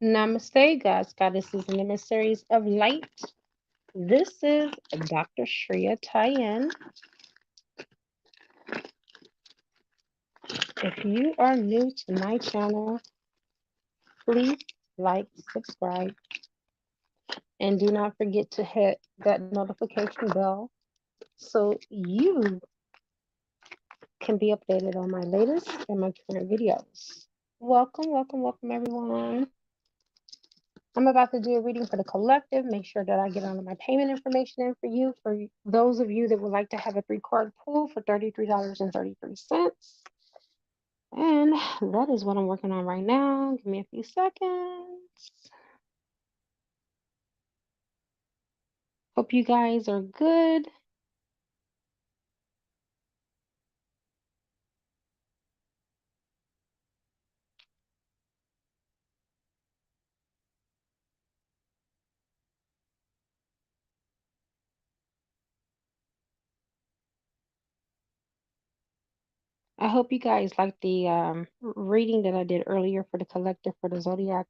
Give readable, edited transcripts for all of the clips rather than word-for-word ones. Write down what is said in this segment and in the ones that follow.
Namaste, gods, goddesses, and emissaries of light. This is Dr. Shreya Tyen. If you are new to my channel, please like, subscribe, and do not forget to hit that notification bell so you can be updated on my latest and my current videos. Welcome, welcome, welcome, everyone. I'm about to do a reading for the collective. Make sure that I get all of my payment information in for you. For those of you that would like to have a 3-card pull for $33.33. And that is what I'm working on right now. Give me a few seconds. Hope you guys are good. I hope you guys like the reading that I did earlier for the collective for the zodiac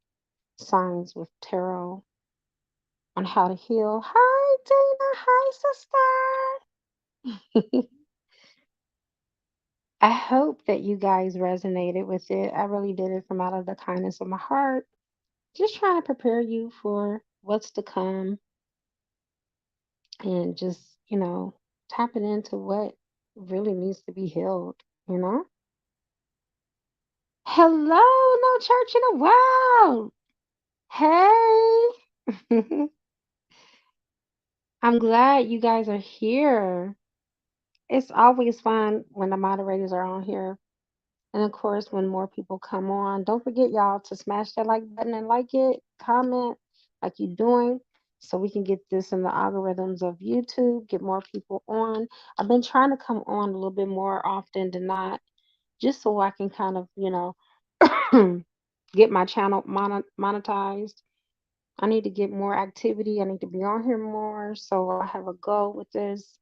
signs with tarot on how to heal. Hi, Dana. Hi, sister. I hope that you guys resonated with it. I really did it from out of the kindness of my heart. Just trying to prepare you for what's to come and just, tapping into what really needs to be healed. Hello, no church in the world. Hey. I'm glad you guys are here. It's always fun when the moderators are on here. And of course, when more people come on, don't forget, y'all, to smash that like button and like it, comment like you're doing, so we can get this in the algorithms of YouTube, get more people on. I've been trying to come on a little bit more often than not, just so I can kind of, get my channel monetized. I need to get more activity. I need to be on here more. So I have a goal with this.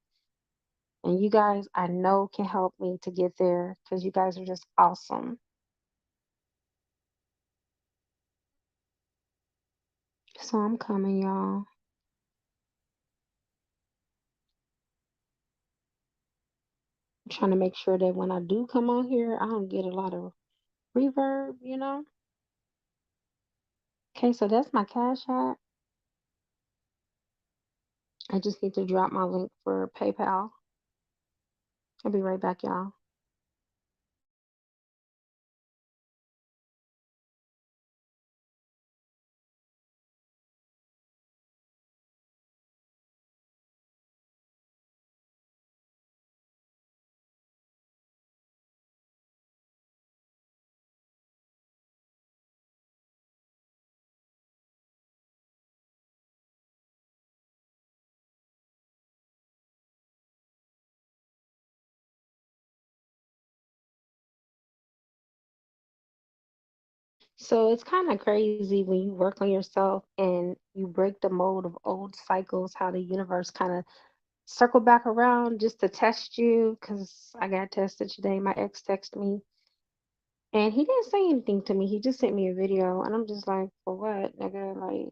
And you guys, I know, can help me to get there because you guys are just awesome. So I'm coming, y'all. I'm trying to make sure that when I do come on here, I don't get a lot of reverb. Okay, so that's my Cash App. I just need to drop my link for PayPal. I'll be right back, y'all. So it's kind of crazy when you work on yourself and you break the mold of old cycles, how the universe kind of circle back around just to test you. Because I got tested today. My ex texted me and he didn't say anything to me. He just sent me a video, and I'm just like, for what, nigga? Like,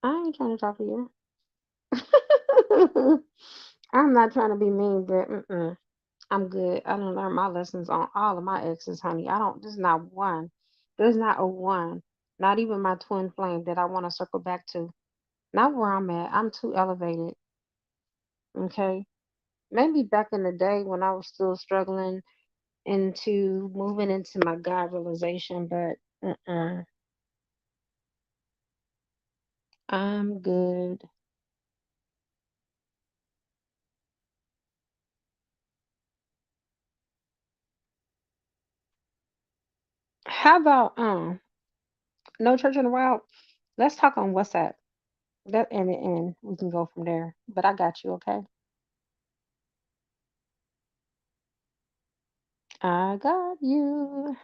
I ain't trying to talk to you. I'm not trying to be mean, but I'm good. I done learned my lessons on all of my exes, honey. I don't, there's not one. There's not a one. Not even my twin flame that I want to circle back to. Not where I'm at. I'm too elevated. Okay. Maybe back in the day when I was still struggling into moving into my God realization, but I'm good. How about no church in the wild? Let's talk on WhatsApp. That and we can go from there. But I got you, okay? I got you.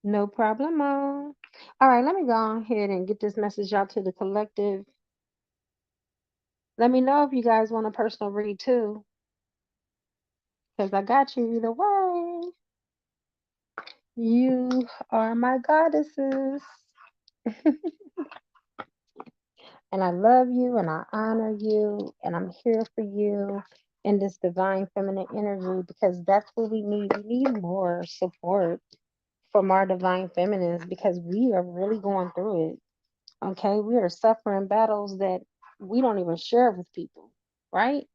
No problemo. All right, let me go ahead and get this message out to the collective. Let me know if you guys want a personal read too, because I got you either way. You are my goddesses. And I love you and I honor you and I'm here for you in this divine feminine energy because that's what we need. We need more support from our divine feminines because we are really going through it. Okay. We are suffering battles that we don't even share with people, right?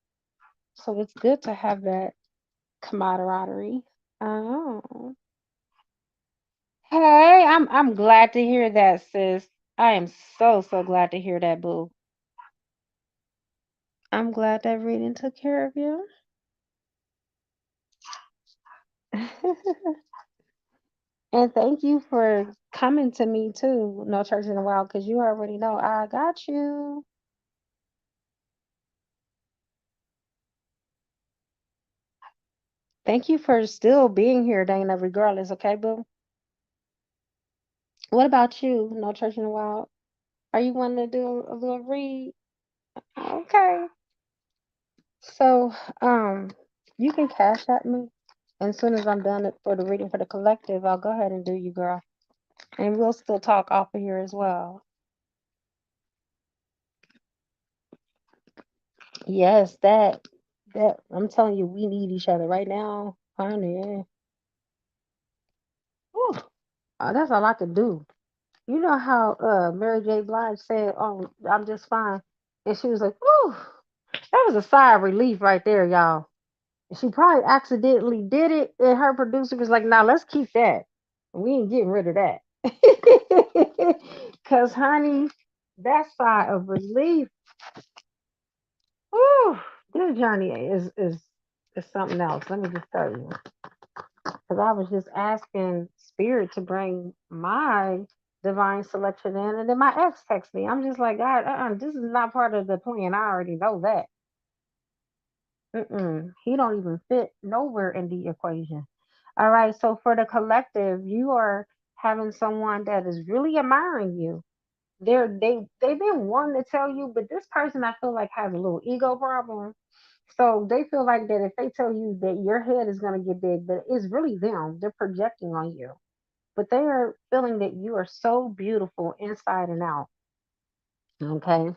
So it's good to have that camaraderie. Oh. Hey, I'm glad to hear that, sis. I am so glad to hear that, boo. I'm glad that reading took care of you. And thank you for coming to me too, No Church in a While, because you already know I got you. Thank you for still being here, Dana, regardless, okay, boo? What about you, No Church in a While? Are you wanting to do a little read? Okay. So, you can cash at me. And as soon as I'm done for the reading for the collective, I'll go ahead and do you, girl. And we'll still talk off of here as well. Yes, that I'm telling you, we need each other right now, honey. Whew, that's all I could do. You know how Mary J. Blige said, "Oh, I'm just fine," and she was like, "Whew," that was a sigh of relief right there, y'all. She probably accidentally did it, and her producer was like, "Now let's keep that. We ain't getting rid of that." Cause honey, that sigh of relief, whew, this journey is something else. Let me just tell you. Because I was just asking Spirit to bring my divine selection in, and then my ex texted me. I'm just like, God, this is not part of the plan. I already know that. He don't even fit nowhere in the equation. All right, so for the collective, you are having someone that is really admiring you. They've been wanting to tell you, but this person I feel like has a little ego problem. So they feel like that if they tell you that your head is gonna get big, but it's really them. They're projecting on you. But they are feeling that you are so beautiful inside and out. Okay.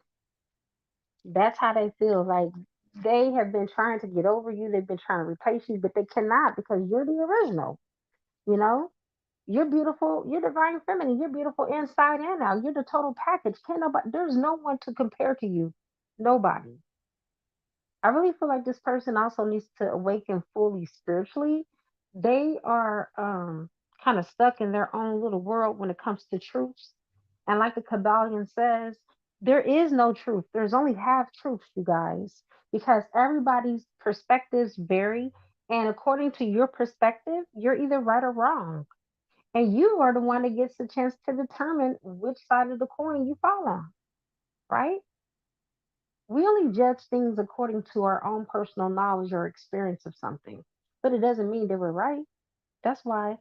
That's how they feel. Like they have been trying to get over you. They've been trying to replace you, but they cannot because you're the original. You know, you're beautiful. You're divine feminine. You're beautiful inside and out. You're the total package. Can't nobody, there's no one to compare to you. Nobody. I really feel like this person also needs to awaken fully spiritually. They are kind of stuck in their own little world when it comes to truths. And like the Kabbalion says, there is no truth. There's only half truths, you guys, because everybody's perspectives vary. And according to your perspective, you're either right or wrong. And you are the one that gets the chance to determine which side of the coin you fall on, right? We only judge things according to our own personal knowledge or experience of something, but it doesn't mean that we're right. That's why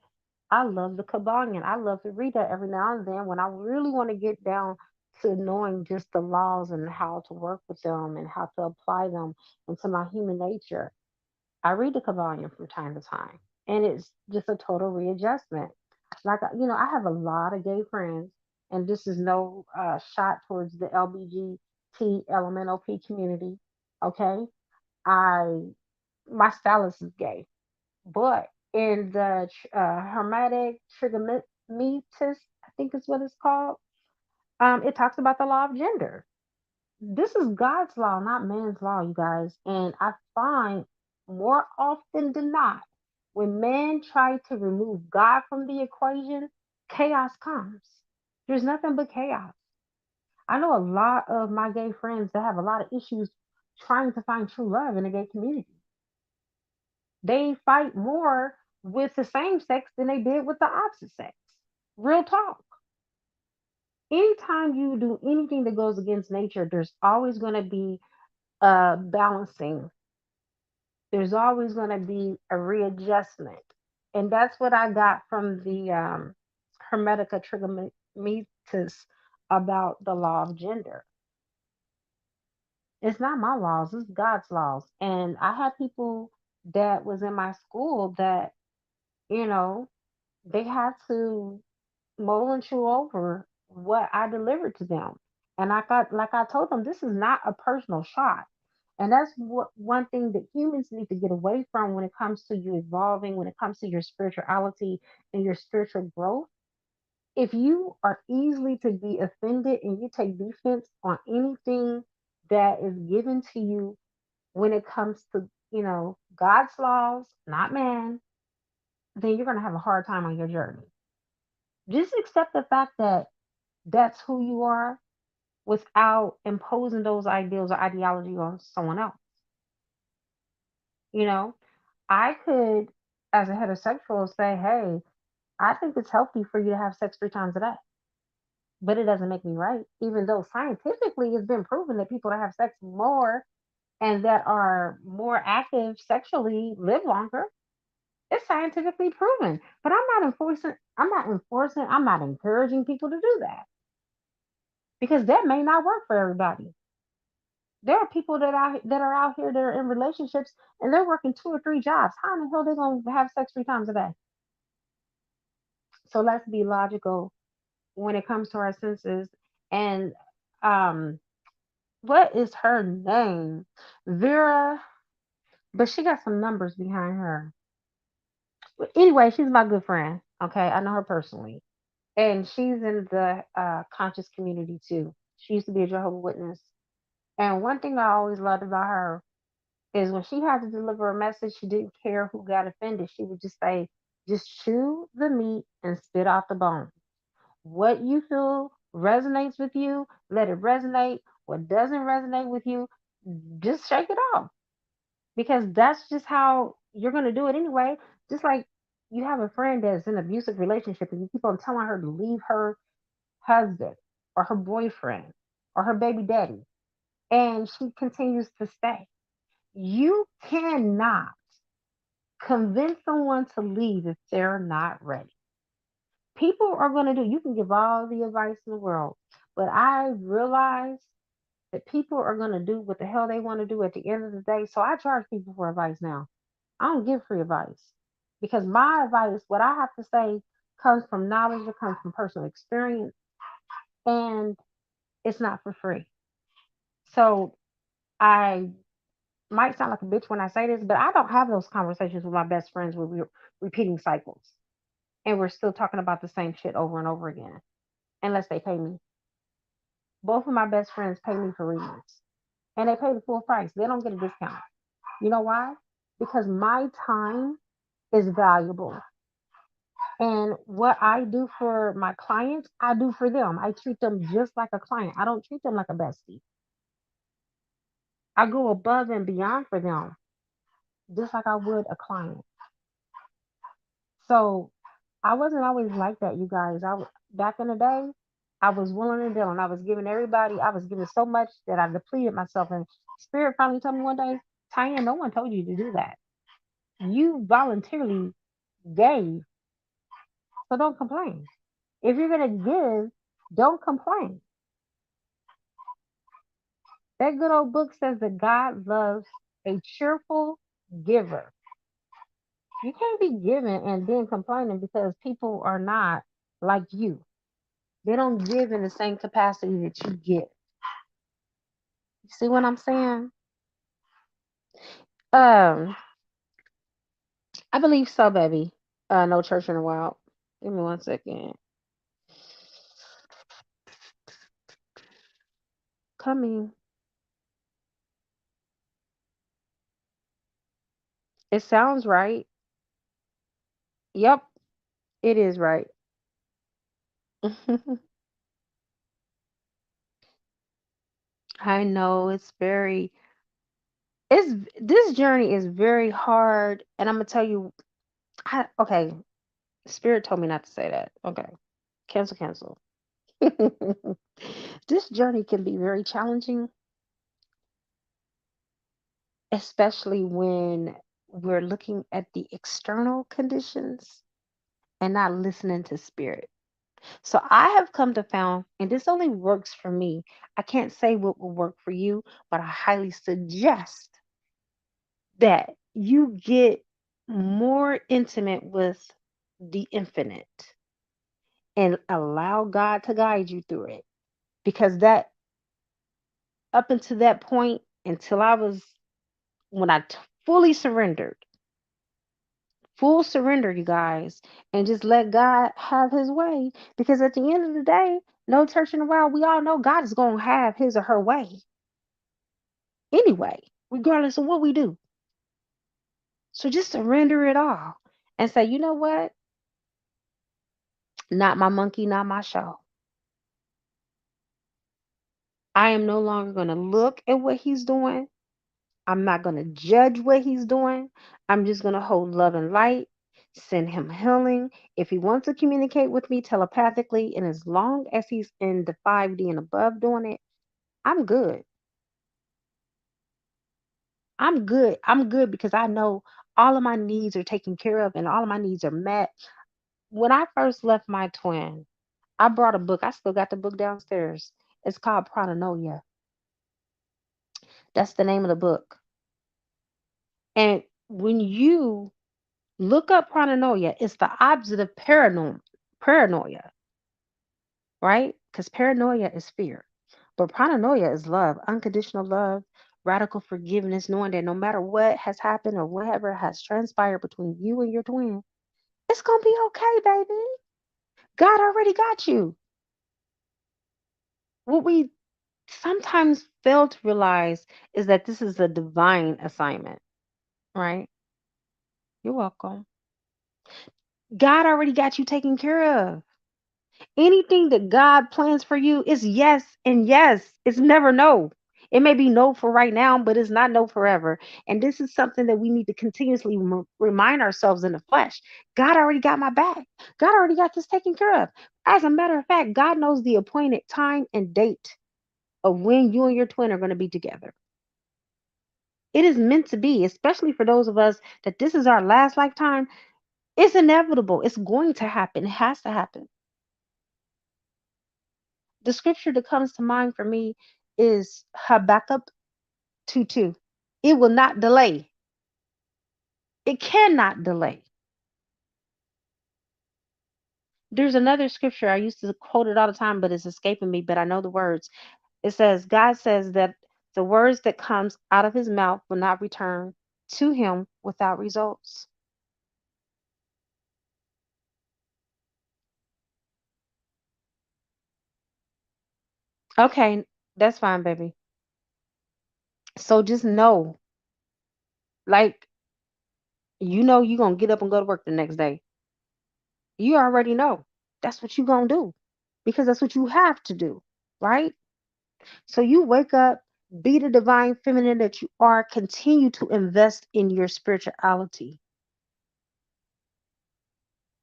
I love the Kabbalion. I love to read that every now and then when I really want to get down to knowing just the laws and how to work with them and how to apply them into my human nature. I read the Kabbalion from time to time, and it's just a total readjustment. Like, I have a lot of gay friends, and this is no shot towards the LBGT LMNOP community. Okay, I my stylist is gay, but in the Hermetic Trigonometry, I think is what it's called. It talks about the law of gender. This is God's law, not man's law, you guys. And I find more often than not, when man try to remove God from the equation, chaos comes. There's nothing but chaos. I know a lot of my gay friends that have a lot of issues trying to find true love in the gay community. They fight more with the same sex than they did with the opposite sex. Real talk. Anytime you do anything that goes against nature, there's always going to be balancing. There's always going to be a readjustment. And that's what I got from the Hermetica Trigonometris about the law of gender. It's not my laws, it's God's laws. And I had people that was in my school that, you know, they had to mold and chew over what I delivered to them. And like I told them, this is not a personal shot. And that's what one thing that humans need to get away from when it comes to you evolving, when it comes to your spirituality and your spiritual growth. If you are easily to be offended and you take defense on anything that is given to you when it comes to, God's laws, not man, then you're going to have a hard time on your journey. Just accept the fact that that's who you are without imposing those ideals or ideology on someone else. You know, I could, as a heterosexual, say, hey, I think it's healthy for you to have sex 3 times a day, but it doesn't make me right, even though scientifically it's been proven that people that have sex more and that are more active sexually live longer. It's scientifically proven. But I'm not encouraging people to do that because that may not work for everybody. There are people that are out here that are in relationships and they're working 2 or 3 jobs. How in the hell they gonna have sex 3 times a day? So let's be logical when it comes to our senses. And um, what is her name? Vera, but she got some numbers behind her. But anyway, she's my good friend. Okay, I know her personally, and she's in the conscious community too. She used to be a Jehovah Witness. And one thing I always loved about her is when she had to deliver a message, she didn't care who got offended. She would just say, just chew the meat and spit out the bone. What you feel resonates with you, let it resonate. What doesn't resonate with you, just shake it off. Because that's just how you're going to do it anyway. Just like you have a friend that's in an abusive relationship and you keep on telling her to leave her husband or her boyfriend or her baby daddy, and she continues to stay. You cannot convince someone to leave if they're not ready. People are going to do, you can give all the advice in the world, but I realize that people are going to do what the hell they want to do at the end of the day. So I charge people for advice now. I don't give free advice because my advice, what I have to say, comes from knowledge, it comes from personal experience, and it's not for free. So I might sound like a bitch when I say this, but I don't have those conversations with my best friends where we're repeating cycles and we're still talking about the same shit over and over again, unless they pay me. Both of my best friends pay me for readings and they pay the full price. They don't get a discount. You know why? Because my time is valuable. And what I do for my clients, I do for them. I treat them just like a client. I don't treat them like a bestie. I go above and beyond for them, just like I would a client. So I wasn't always like that, you guys. Back in the day, I was willing and dealing. I was giving everybody. I was giving so much that I depleted myself. And Spirit finally told me one day, Tanya, no one told you to do that. You voluntarily gave, so don't complain. If you're gonna give, don't complain. That good old book says that God loves a cheerful giver. You can't be giving and then complaining because people are not like you. They don't give in the same capacity that you give. You see what I'm saying? Um, I believe so, baby. No church in a while. Give me 1 second. Coming. It sounds right. Yep, it is right. I know it's this journey is very hard, and I'm gonna tell you. Okay, Spirit told me not to say that. Okay, cancel, cancel. This journey can be very challenging, especially when we're looking at the external conditions and not listening to spirit. So I have come to found, and this only works for me. I can't say what will work for you, but I highly suggest that you get more intimate with the infinite and allow God to guide you through it. Because that, up until that point, until I was, when I fully surrendered, full surrender, you guys, and just let God have his way. Because at the end of the day, no church in the world, we all know God is going to have his or her way anyway, regardless of what we do. So just surrender it all and say, you know what? Not my monkey, not my show. I am no longer going to look at what he's doing. I'm not going to judge what he's doing. I'm just going to hold love and light, send him healing. If he wants to communicate with me telepathically, and as long as he's in the 5D and above doing it, I'm good. I'm good. I'm good because I know all of my needs are taken care of and all of my needs are met. When I first left my twin, I brought a book. I still got the book downstairs. It's called Pronoia. That's the name of the book. And when you look up Pronoia, it's the opposite of paranoia, right? Because paranoia is fear. But Pronoia is love, unconditional love, radical forgiveness, knowing that no matter what has happened or whatever has transpired between you and your twin, it's going to be okay, baby. God already got you. What we sometimes fail to realize is that this is a divine assignment, right? You're welcome. God already got you taken care of. Anything that God plans for you is yes and yes. It's never no. It may be no for right now, but it's not no forever. And this is something that we need to continuously remind ourselves in the flesh. God already got my back. God already got this taken care of. As a matter of fact, God knows the appointed time and date of when you and your twin are going to be together. It is meant to be, especially for those of us that this is our last lifetime. It's inevitable. It's going to happen. It has to happen. The scripture that comes to mind for me is Habakkuk 2:2. It will not delay. It cannot delay. There's another scripture I used to quote it all the time, but it's escaping me, but I know the words. It says, God says that the words that comes out of his mouth will not return to him without results. Okay, that's fine, baby. So just know, like, you know you're gonna get up and go to work the next day. You already know. That's what you're gonna do. Because that's what you have to do, right? So you wake up, be the divine feminine that you are, continue to invest in your spirituality.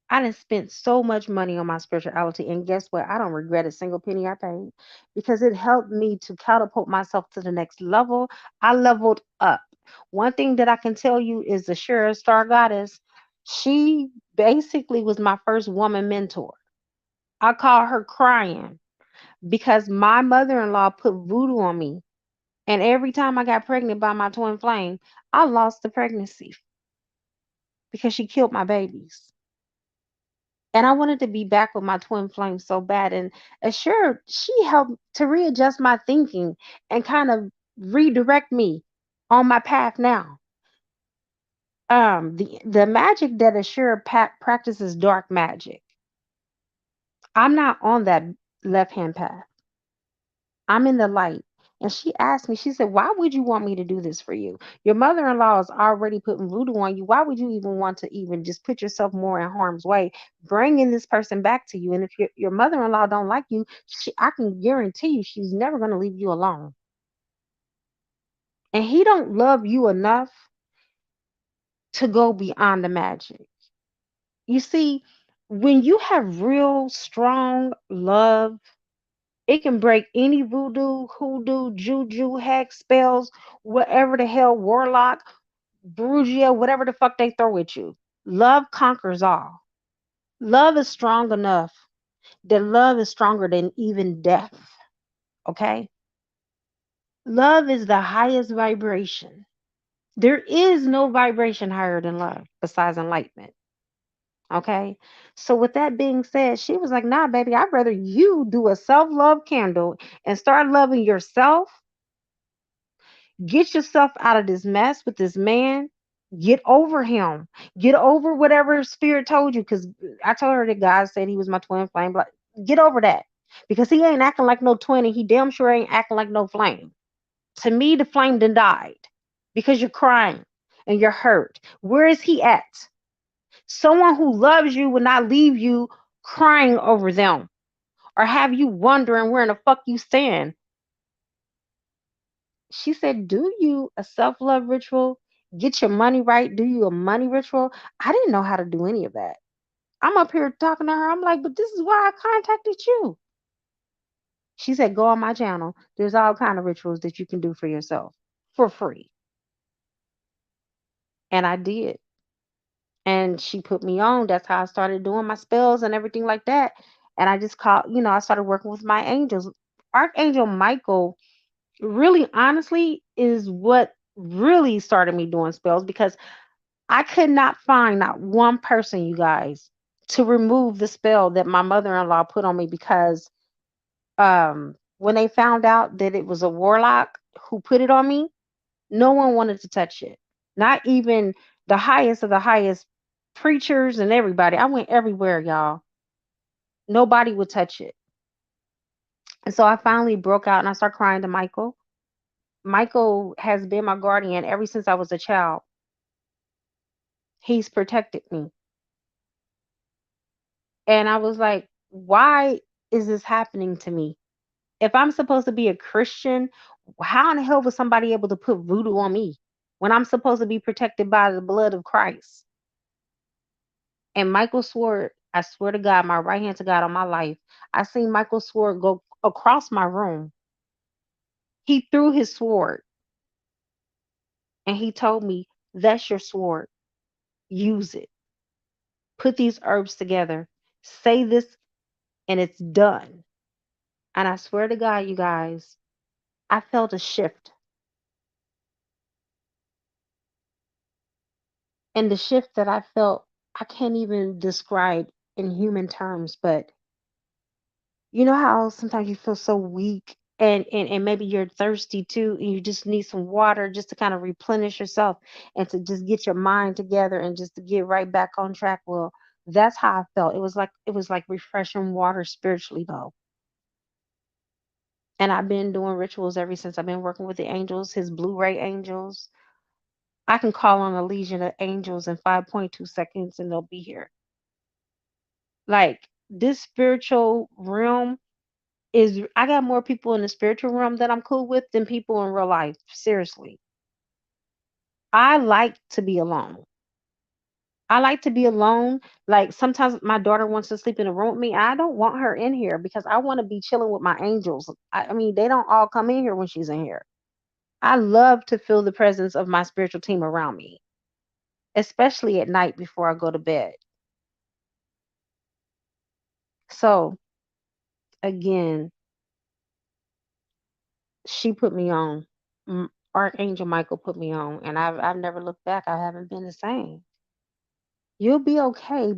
I done spent so much money on my spirituality, and guess what? I don't regret a single penny I paid because it helped me to catapult myself to the next level. I leveled up. One thing that I can tell you is the Shira Star Goddess, she basically was my first woman mentor. I call her crying because my mother in law put voodoo on me. And every time I got pregnant by my twin flame, I lost the pregnancy because she killed my babies. And I wanted to be back with my twin flame so bad. And sure, she helped to readjust my thinking and kind of redirect me on my path now. The magic that Ashura practices dark magic. I'm not on that left hand path. I'm in the light. And she asked me, she said, why would you want me to do this for you? Your mother in law is already putting voodoo on you. Why would you even want to even just put yourself more in harm's way, bringing this person back to you? And if your mother in law don't like you, I can guarantee you she's never going to leave you alone. And he don't love you enough to go beyond the magic. You see, when you have real strong love, it can break any voodoo, hoodoo, juju, hex, spells, whatever the hell, warlock, brugia, whatever the fuck they throw at you. Love conquers all. Love is strong enough that love is stronger than even death. Okay? Love is the highest vibration. There is no vibration higher than love besides enlightenment. Okay. So with that being said, she was like, nah, baby, I'd rather you do a self-love candle and start loving yourself. Get yourself out of this mess with this man. Get over him. Get over whatever spirit told you. Because I told her that God said he was my twin flame. But get over that. Because he ain't acting like no twin, and he damn sure ain't acting like no flame. To me, the flame done died. Because you're crying and you're hurt. Where is he at? Someone who loves you will not leave you crying over them or have you wondering where in the fuck you stand. She said, do you a self-love ritual? Get your money right. Do you a money ritual? I didn't know how to do any of that. I'm up here talking to her. I'm like, but this is why I contacted you. She said, go on my channel. There's all kind of rituals that you can do for yourself for free. And I did. And she put me on. That's how I started doing my spells and everything like that. And I just called, I started working with my angels. Archangel Michael really honestly is what really started me doing spells because I could not find not one person, you guys, to remove the spell that my mother-in-law put on me because when they found out that it was a warlock who put it on me, no one wanted to touch it. Not even the highest of the highest preachers and everybody. I went everywhere, y'all. Nobody would touch it. And so I finally broke out and I started crying to Michael. Michael has been my guardian ever since I was a child. He's protected me. And I was like, why is this happening to me? If I'm supposed to be a Christian, how in the hell was somebody able to put voodoo on me when I'm supposed to be protected by the blood of Christ? And Michael swore, I swear to God, my right hand to God on my life, I seen Michael sword go across my room. He threw his sword and he told me, that's your sword. Use it. Put these herbs together. Say this and it's done. And I swear to God, you guys, I felt a shift. And the shift that I felt, I can't even describe in human terms, but you know how sometimes you feel so weak and maybe you're thirsty too, and you just need some water just to kind of replenish yourself and to just get your mind together and just to get right back on track. Well, that's how I felt. It was like refreshing water spiritually though. And I've been doing rituals ever since. I've been working with the angels, his Blu-ray angels. I can call on a legion of angels in 5.2 seconds and they'll be here. Like this spiritual realm is, I got more people in the spiritual realm that I'm cool with than people in real life. Seriously. I like to be alone. I like to be alone. Like sometimes my daughter wants to sleep in a room with me. I don't want her in here because I want to be chilling with my angels. I mean, they don't all come in here when she's in here. I love to feel the presence of my spiritual team around me, especially at night before I go to bed. So, again, she put me on. Archangel Michael put me on, and I've never looked back. I haven't been the same. You'll be okay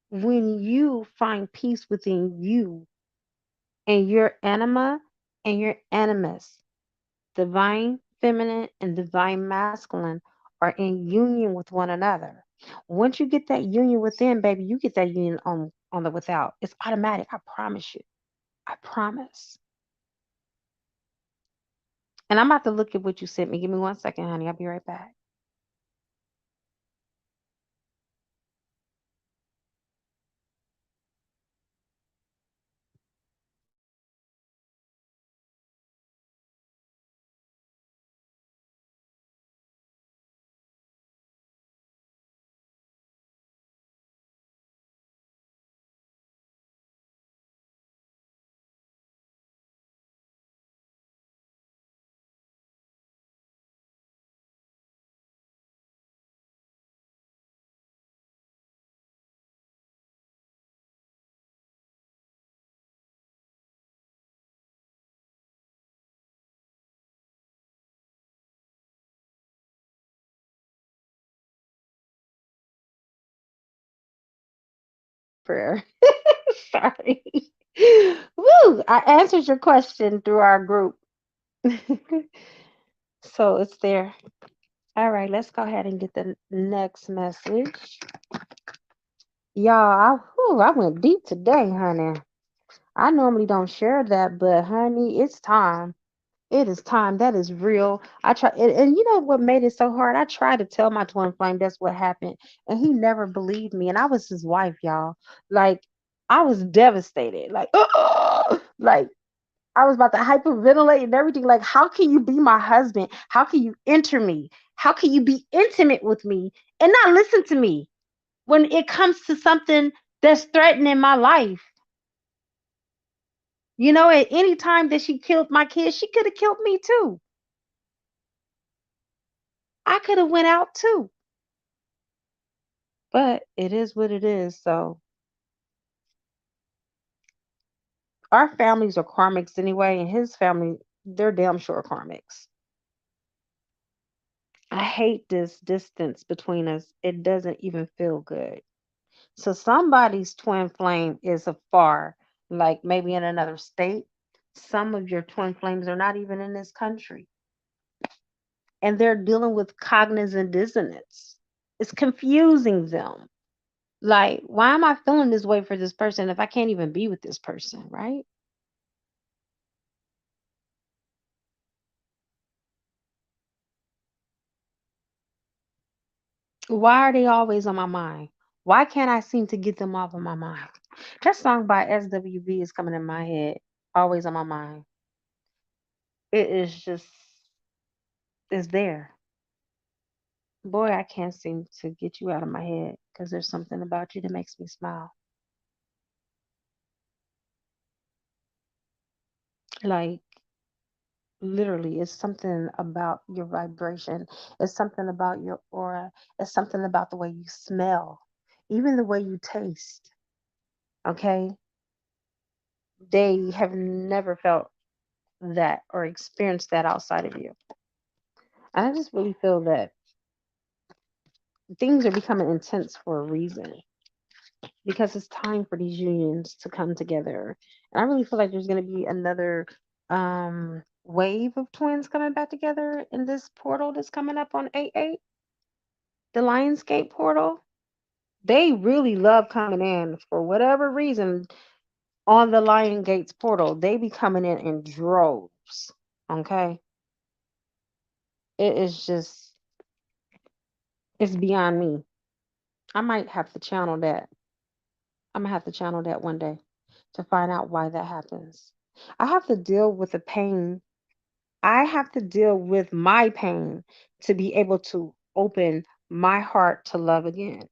when you find peace within you and your anima and your animus. Divine feminine and divine masculine are in union with one another. Once you get that union within, baby, you get that union on the without. It's automatic. I promise you. I promise. And I'm about to look at what you sent me. Give me 1 second, honey. I'll be right back. prayer. Sorry. Woo! I answered your question through our group. So it's there. All right, let's go ahead and get the next message. Y'all, I went deep today, honey. I normally don't share that, but honey, it's time. It is time. That is real. I try, and you know what made it so hard? I tried to tell my twin flame that's what happened, and he never believed me. And I was his wife, y'all. Like, I was devastated. Like, like I was about to hyperventilate and everything. Like, how can you be my husband? How can you enter me? How can you be intimate with me and not listen to me when it comes to something that's threatening my life? You know, at any time that she killed my kids, she could have killed me too. I could have went out too. But it is what it is. So our families are karmics anyway, and his family, they're damn sure karmics. I hate this distance between us. It doesn't even feel good. So somebody's twin flame is afar, like maybe in another state. Some of your twin flames are not even in this country, and they're dealing with cognizant dissonance. It's confusing them. Like, why am I feeling this way for this person if I can't even be with this person, right? Why are they always on my mind? Why can't I seem to get them off of my mind? That song by SWV is coming in my head, always on my mind. It is just, it's there. Boy, I can't seem to get you out of my head because there's something about you that makes me smile. Like, literally, it's something about your vibration, it's something about your aura, it's something about the way you smell, even the way you taste. Okay? They have never felt that or experienced that outside of you. And I just really feel that things are becoming intense for a reason because it's time for these unions to come together. And I really feel like there's going to be another wave of twins coming back together in this portal that's coming up on 8/8, the Lionsgate portal. They really love coming in for whatever reason on the Lion Gates portal. They be coming in droves. Okay. It is just, it's beyond me. I might have to channel that. I'm gonna have to channel that one day to find out why that happens. I have to deal with the pain. I have to deal with my pain to be able to open my heart to love again.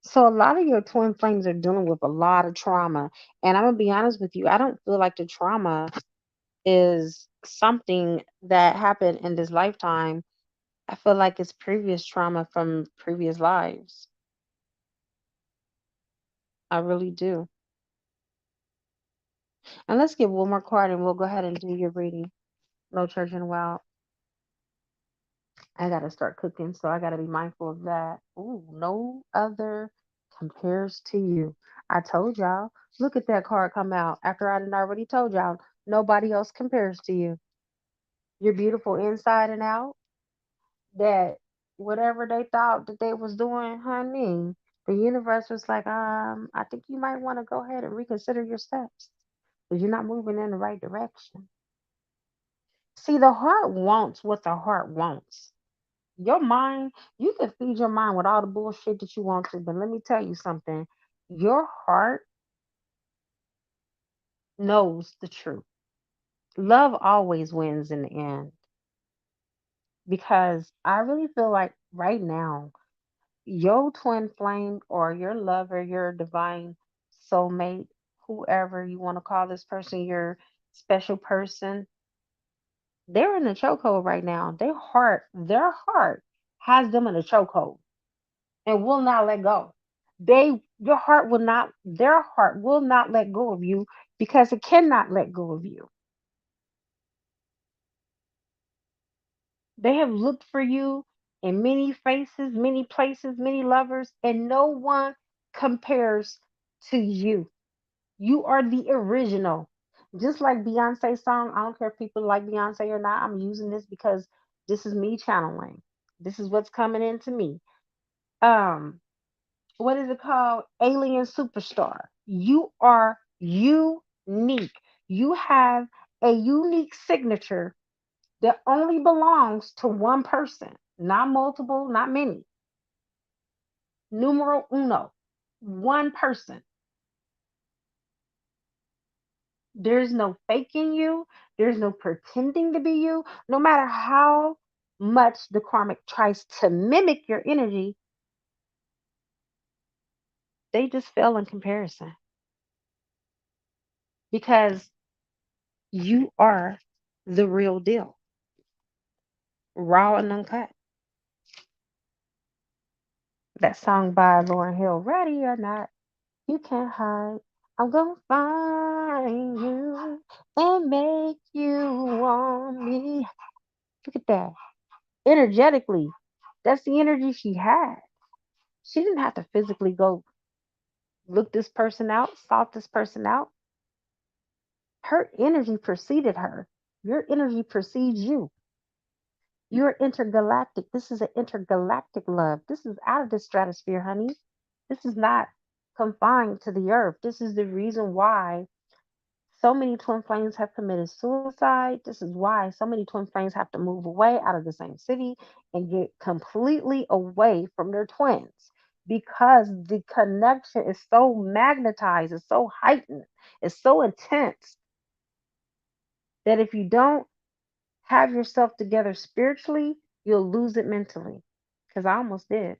So a lot of your twin flames are dealing with a lot of trauma. And I'm gonna be honest with you, I don't feel like the trauma is something that happened in this lifetime. I feel like it's previous trauma from previous lives. I really do. And let's get one more card and we'll go ahead and do your reading. No church in a while. I gotta start cooking, so I gotta be mindful of that. Ooh, no other compares to you. I told y'all. Look at that card come out after I done already told y'all. Nobody else compares to you. You're beautiful inside and out. That whatever they thought that they was doing, honey, the universe was like, I think you might want to go ahead and reconsider your steps because you're not moving in the right direction. See, the heart wants what the heart wants. Your mind, you can feed your mind with all the bullshit that you want to, but let me tell you something. Your heart knows the truth. Love always wins in the end because I really feel like right now, your twin flame or your lover, your divine soulmate, whoever you want to call this person, your special person, they're in a chokehold right now. Their heart has them in a chokehold and will not let go. Their heart will not let go of you because it cannot let go of you. They have looked for you in many faces, many places, many lovers, and no one compares to you. You are the original. Just like Beyonce's song, I don't care if people like Beyonce or not. I'm using this because this is me channeling. This is what's coming into me. Um, what is it called? Alien Superstar. You are unique. You have a unique signature that only belongs to one person, not multiple, not many. Numero uno, one person. There's no faking you. There's no pretending to be you. No matter how much the karmic tries to mimic your energy, they just fail in comparison because you are the real deal, raw and uncut. That song by Lauren Hill, Ready or Not, You Can't Hide. I'm gonna find you and make you want me. Look at that. Energetically, that's the energy she had. She didn't have to physically go look this person out, sought this person out. Her energy preceded her. Your energy precedes you. You're intergalactic. This is an intergalactic love. This is out of the stratosphere, honey. This is not confined to the earth. This is the reason why so many twin flames have committed suicide. This is why so many twin flames have to move away out of the same city and get completely away from their twins because the connection is so magnetized, it's so heightened, it's so intense that if you don't have yourself together spiritually, you'll lose it mentally. Because I almost did.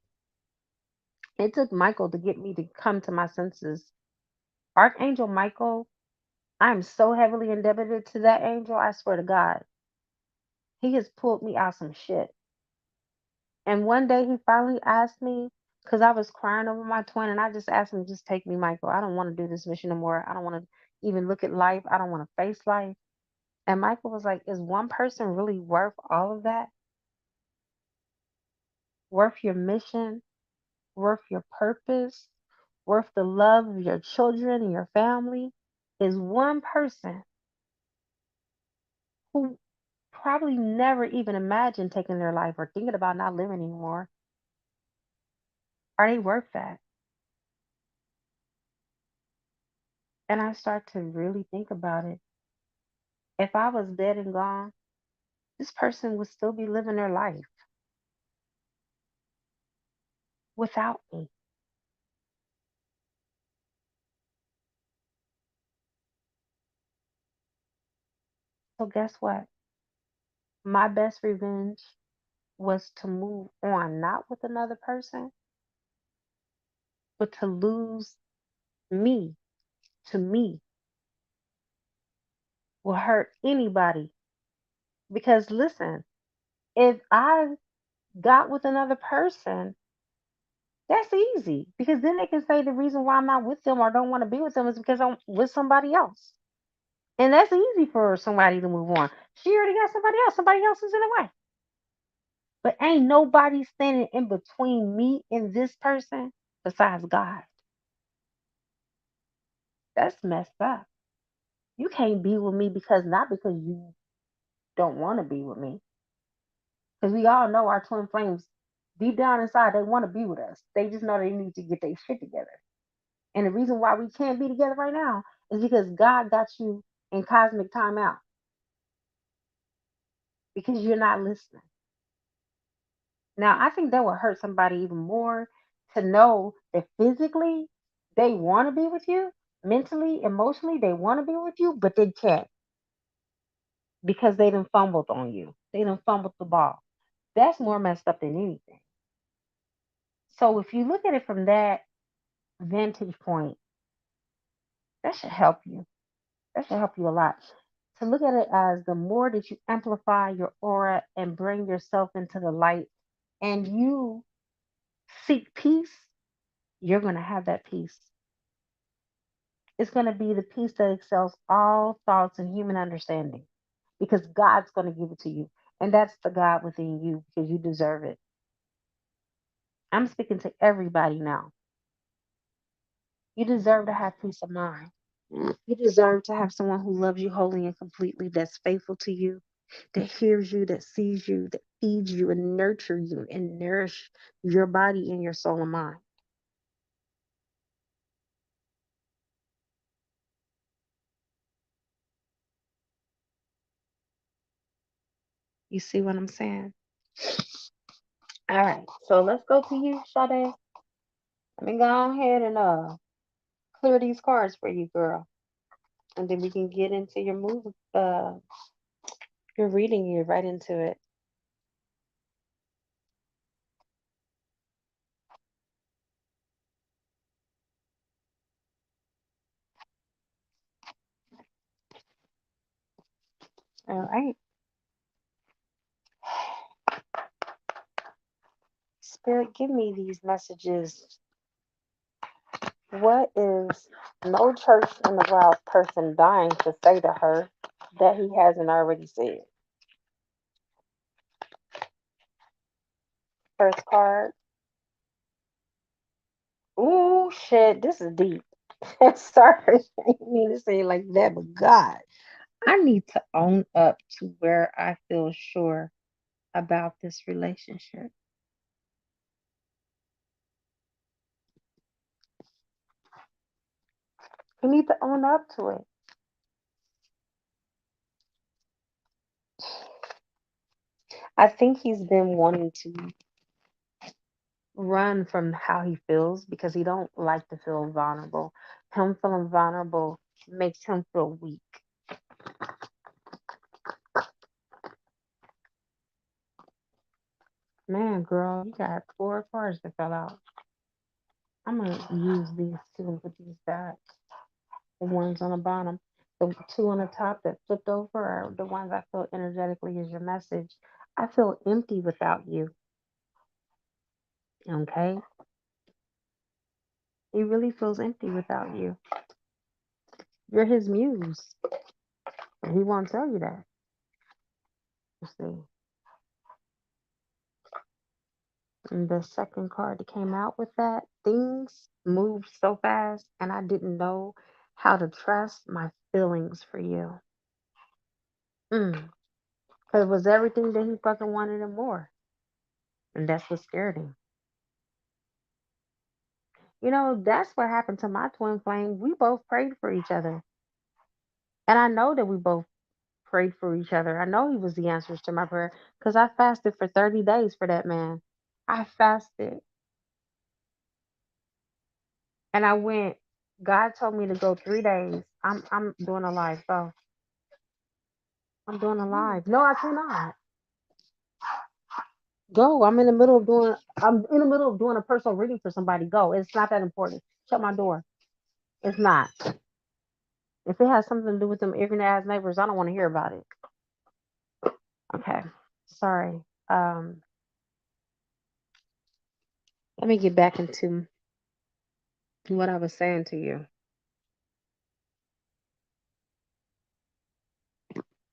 It took Michael to get me to come to my senses. Archangel Michael, I am so heavily indebted to that angel, I swear to God. He has pulled me out some shit. And one day he finally asked me, because I was crying over my twin, and I just asked him, just take me, Michael. I don't want to do this mission anymore. I don't want to even look at life. I don't want to face life. And Michael was like, is one person really worth all of that? Worth your mission? Worth your purpose? Worth the love of your children and your family? Is one person who probably never even imagined taking their life or thinking about not living anymore. Are they worth that? And I start to really think about it. If I was dead and gone, this person would still be living their life without me. So guess what? My best revenge was to move on, not with another person, but to lose me to me will hurt anybody. Because listen, if I got with another person, that's easy because then they can say the reason why I'm not with them or don't want to be with them is because I'm with somebody else. And that's easy for somebody to move on. She already got somebody else. Somebody else is in the way. But ain't nobody standing in between me and this person besides God. That's messed up. You can't be with me because not because you don't want to be with me. Because we all know our twin flames deep down inside, they want to be with us. They just know they need to get their shit together. And the reason why we can't be together right now is because God got you in cosmic timeout because you're not listening. Now, I think that would hurt somebody even more to know that physically they want to be with you, mentally, emotionally, they want to be with you, but they can't because they done fumbled on you. They done fumbled the ball. That's more messed up than anything. So if you look at it from that vantage point, that should help you. That should help you a lot. To look at it as the more that you amplify your aura and bring yourself into the light and you seek peace, you're going to have that peace. It's going to be the peace that excels all thoughts and human understanding because God's going to give it to you. And that's the God within you because you deserve it. I'm speaking to everybody now. You deserve to have peace of mind. You deserve to have someone who loves you wholly and completely, that's faithful to you, that hears you, that sees you, that feeds you and nurture you and nourish your body and your soul and mind. You see what I'm saying? All right. So let's go to you, Sade. Let me go ahead and clear these cards for you, girl. And then we can get into your move your reading you right into it. All right. Spirit, give me these messages. What is no church in the wild person dying to say to her that he hasn't already said? First card. Ooh, shit, this is deep. Sorry, I didn't mean to say it like that, but God, I need to own up to where I feel sure about this relationship. You need to own up to it. I think he's been wanting to run from how he feels because he don't like to feel vulnerable. Him feeling vulnerable makes him feel weak. Man, girl, you got four cards that fell out. I'm gonna use these two and put these back. The ones on the bottom, the two on the top that flipped over are the ones I feel energetically is your message. I feel empty without you. Okay, he really feels empty without you. You're his muse, and he won't tell you that. You see. And the second card that came out with that, things moved so fast, and I didn't know how to trust my feelings for you. Mm. Cause it was everything that he fucking wanted and more. And that's what scared him. You know, that's what happened to my twin flame. We both prayed for each other. And I know that we both prayed for each other. I know he was the answers to my prayer. Because I fasted for 30 days for that man. I fasted. And I went, God told me to go 3 days. I'm doing a live, so I'm doing a live. No, I cannot. Go. I'm in the middle of doing a personal reading for somebody. Go. It's not that important. Shut my door. It's not. If it has something to do with them ignorant ass neighbors, I don't want to hear about it. Okay. Sorry. Um, Let me get back into what I was saying to you.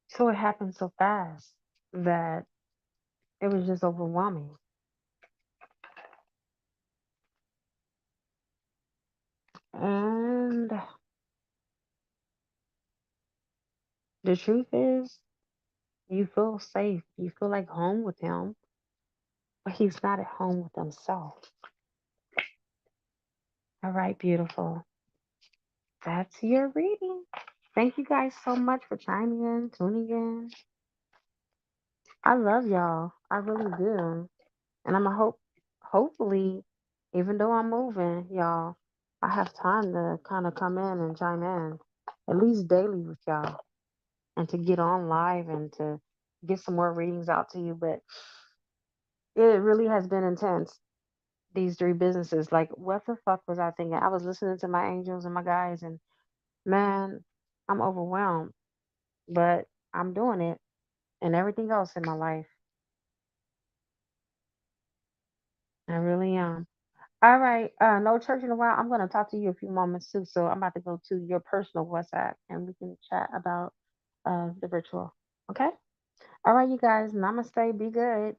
So it happened so fast that it was just overwhelming. And the truth is, you feel safe. You feel like home with him, but he's not at home with himself. All right, beautiful. That's your reading. Thank you guys so much for chiming in, tuning in. I love y'all. I really do. And I'm a hopefully, even though I'm moving, y'all, I have time to kind of come in and chime in at least daily with y'all and to get on live and to get some more readings out to you. But it really has been intense, these three businesses. Like, what the fuck was I thinking? I was listening to my angels and my guys, and man, I'm overwhelmed, but I'm doing it and everything else in my life. I really am. All right. No church in a while. I'm gonna talk to you a few moments too. So I'm about to go to your personal WhatsApp and we can chat about the virtual. Okay. All right, you guys. Namaste. Be good.